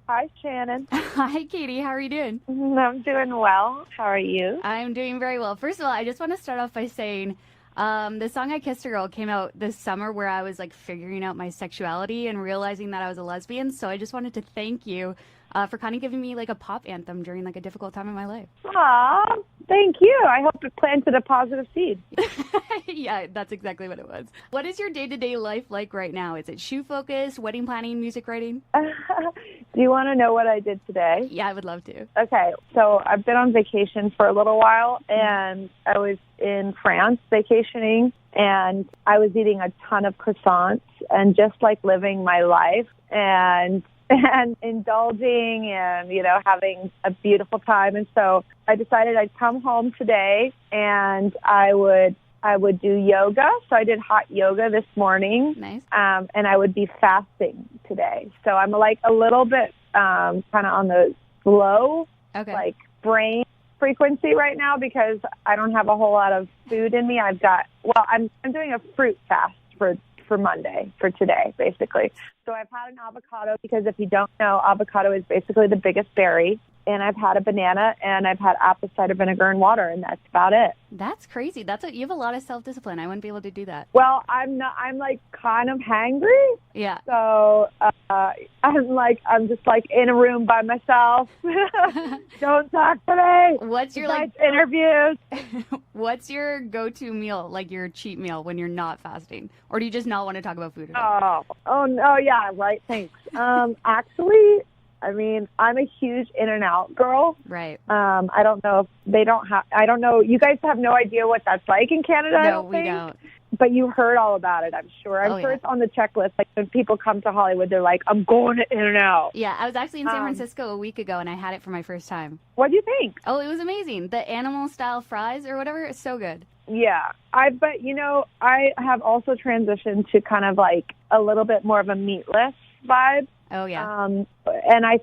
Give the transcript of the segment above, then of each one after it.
Hi, Shannon. Hi, Katie. How are you doing? I'm doing well. How are you? I'm doing very well. First of all, I just want to start off by saying the song I Kissed a Girl came out this summer where I was like figuring out my sexuality and realizing that I was a lesbian. So I just wanted to thank you for kind of giving me like a pop anthem during like a difficult time in my life. Aw, thank you. I hope it planted a positive seed. Yeah, that's exactly what it was. What is your day-to-day life like right now? Is it shoe focused, wedding planning, music writing? Do you want to know what I did today? Yeah, I would love to. Okay, so I've been on vacation for a little while, and I was in France vacationing, and I was eating a ton of croissants and just like living my life and indulging and, you know, having a beautiful time. And so I decided I'd come home today and I would do yoga. So I did hot yoga this morning. Nice. And I would be fasting today. So I'm like a little bit kind of on the slow, like brain frequency right now because I don't have a whole lot of food in me. I'm doing a fruit fast for Monday, for today, basically. So I've had an avocado because if you don't know, avocado is basically the biggest berry. And I've had a banana and I've had apple cider vinegar and water, and that's about it. That's crazy. You have a lot of self-discipline. I wouldn't be able to do that. Well, I'm like kind of hangry. Yeah. So I'm just like in a room by myself. Don't talk to me. What's your interviews? What's your go-to meal, like your cheat meal when you're not fasting? Or do you just not want to talk about food at all? Oh no, yeah, right, thanks. Actually, I mean, I'm a huge In-N-Out girl. Right. I don't know if they don't have, I don't know, you guys have no idea what that's like in Canada, No, we don't. But you heard all about it, I'm sure. I'm sure it's on the checklist. Like when people come to Hollywood, they're like, I'm going to In-N-Out. Yeah, I was actually in San Francisco a week ago, and I had it for my first time. What do you think? Oh, it was amazing. The animal-style fries or whatever is so good. Yeah, but you know, I have also transitioned to kind of like a little bit more of a meatless vibe. Oh yeah. And I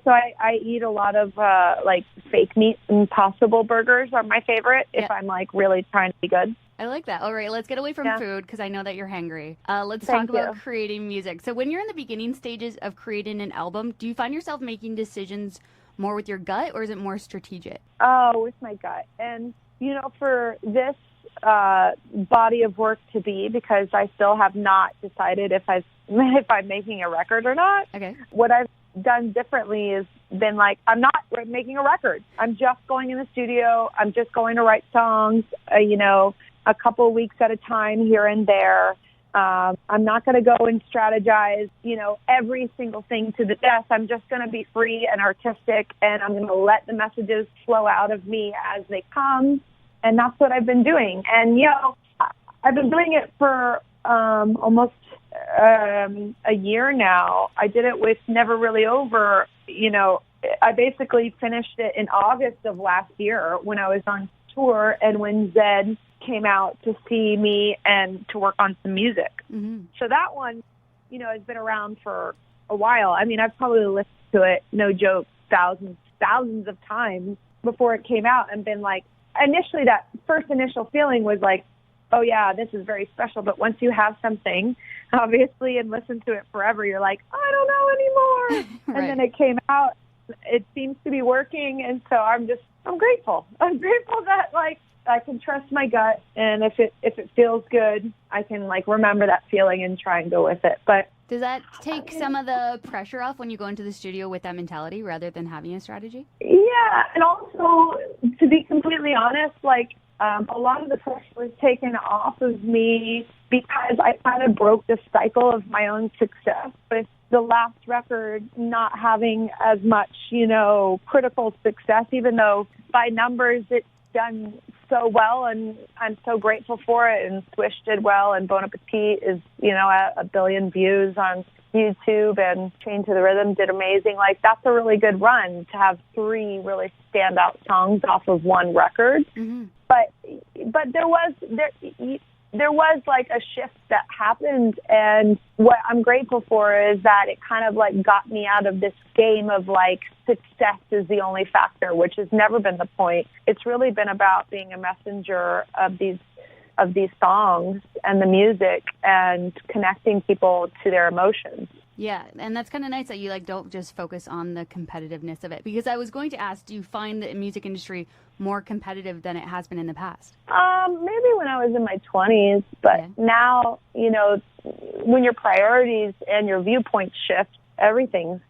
eat a lot of like fake meat. Impossible burgers are my favorite if I'm like really trying to be good. I like that. All right, let's get away from food because I know that you're hangry. Let's talk about creating music. So when you're in the beginning stages of creating an album, do you find yourself making decisions more with your gut or is it more strategic? Oh, with my gut. And you know, for this body of work to be, because I still have not decided if I'm making a record or not. Okay. What I've done differently is been like, I'm not making a record. I'm just going in the studio. I'm just going to write songs, you know, a couple of weeks at a time here and there. I'm not going to go and strategize, you know, every single thing to the death. I'm just going to be free and artistic, and I'm going to let the messages flow out of me as they come. And that's what I've been doing. And, you know, I've been doing it for almost a year now. I did it with Never Really Over. You know, I basically finished it in August of last year when I was on tour and when Zed came out to see me and to work on some music. Mm-hmm. So that one, you know, has been around for a while. I mean, I've probably listened to it, no joke, thousands of times before it came out and been like, initially that first initial feeling was like, oh yeah, this is very special. But once you have something, obviously, and listen to it forever, you're like, I don't know anymore. Right. And then it came out. It seems to be working. And so I'm grateful. I'm grateful that like I can trust my gut. And if it feels good, I can like remember that feeling and try and go with it. But does that take some of the pressure off when you go into the studio with that mentality rather than having a strategy? Yeah. And also, to be completely honest, like a lot of the pressure was taken off of me because I kind of broke the cycle of my own success with the last record not having as much, you know, critical success, even though by numbers it's done so well, and I'm so grateful for it. And Swish did well, and Bon Appetit is, you know, at 1 billion views on YouTube, and Chain to the Rhythm did amazing. Like, that's a really good run to have 3 really standout songs off of one record. Mm-hmm. But there was like a shift that happened, and what I'm grateful for is that it kind of like got me out of this game of like success is the only factor, which has never been the point. It's really been about being a messenger of these songs and the music and connecting people to their emotions. Yeah, and that's kind of nice that you like don't just focus on the competitiveness of it. Because I was going to ask, do you find the music industry more competitive than it has been in the past? Maybe when I was in my 20s, but now, you know, when your priorities and your viewpoints shift, everything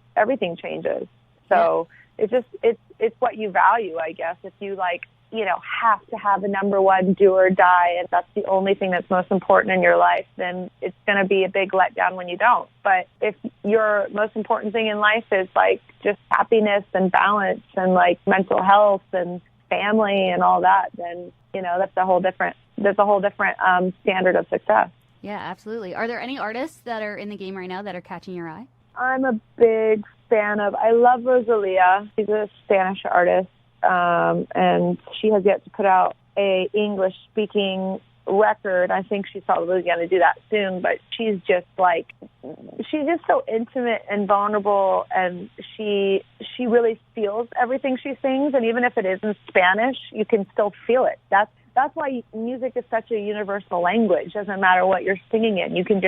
changes. So it's what you value, I guess. If you like, you know, have to have a number one do or die, and that's the only thing that's most important in your life, then it's going to be a big letdown when you don't. But if your most important thing in life is like just happiness and balance and like mental health and family and all that, then, you know, there's a whole different standard of success. Yeah, absolutely. Are there any artists that are in the game right now that are catching your eye? I'm a big fan of, I love Rosalia. She's a Spanish artist. And she has yet to put out a English-speaking record. I think she's probably going to do that soon, but she's just so intimate and vulnerable, and she really feels everything she sings, and even if it is in Spanish, you can still feel it. That's why music is such a universal language. It doesn't matter what you're singing in. You can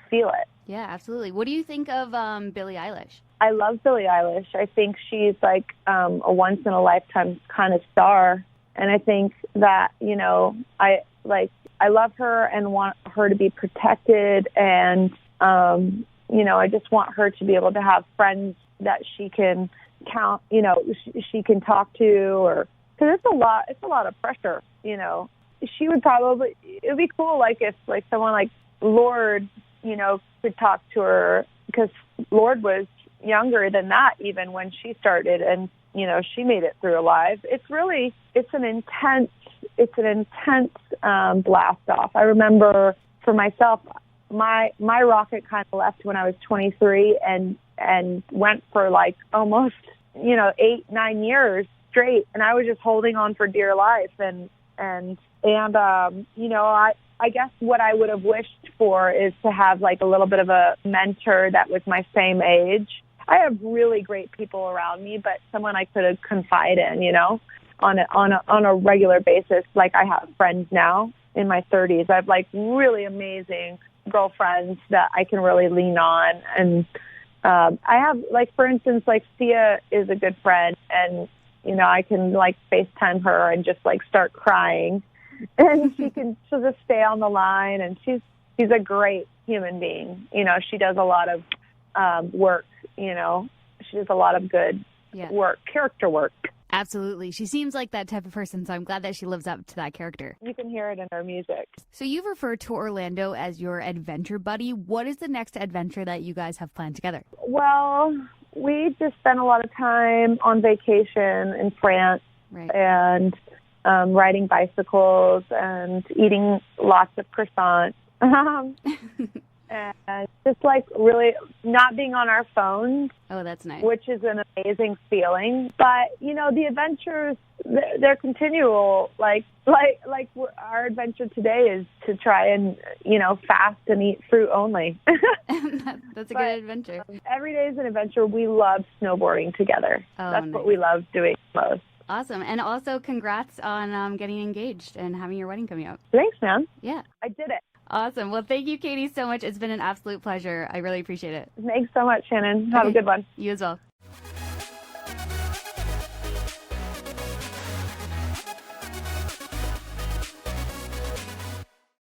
feel it. Yeah, absolutely. What do you think of Billie Eilish? I love Billie Eilish. I think she's like a once-in-a-lifetime kind of star. And I think that, you know, I love her and want her to be protected. And, you know, I just want her to be able to have friends that she can count, you know, she can talk to, or because it's a lot of pressure, you know. She would probably, it would be cool, like, if, like, someone like Lorde, you know, could talk to her, because Lorde was younger than that even when she started, and, you know, she made it through alive. It's an intense blast off. I remember for myself, my rocket kind of left when I was 23 and went for like almost, you know, 8-9 years straight, and I was just holding on for dear life, and you know, I guess what I would have wished for is to have like a little bit of a mentor that was my same age. I have really great people around me, but someone I could have confide in, you know, on a regular basis. Like, I have friends now in my 30s. I have like really amazing girlfriends that I can really lean on. And I have, like, for instance, like Sia is a good friend, and, you know, I can like FaceTime her and just like start crying. And she'll just stay on the line, and she's a great human being. You know, she does a lot of work, you know. She does a lot of good work, character work. Absolutely. She seems like that type of person, so I'm glad that she lives up to that character. You can hear it in her music. So you've referred to Orlando as your adventure buddy. What is the next adventure that you guys have planned together? Well, we just spent a lot of time on vacation in France, and riding bicycles and eating lots of croissants. And just like really not being on our phones. Oh, that's nice. Which is an amazing feeling. But, you know, the adventures, they're continual. Like our adventure today is to try and, you know, fast and eat fruit only. That's a good adventure. Every day is an adventure. We love snowboarding together. That's what we love doing most. Awesome. And also congrats on getting engaged and having your wedding coming up. Thanks, man. Yeah. I did it. Awesome. Well, thank you, Katy, so much. It's been an absolute pleasure. I really appreciate it. Thanks so much, Shannon. Have a good one. You as well.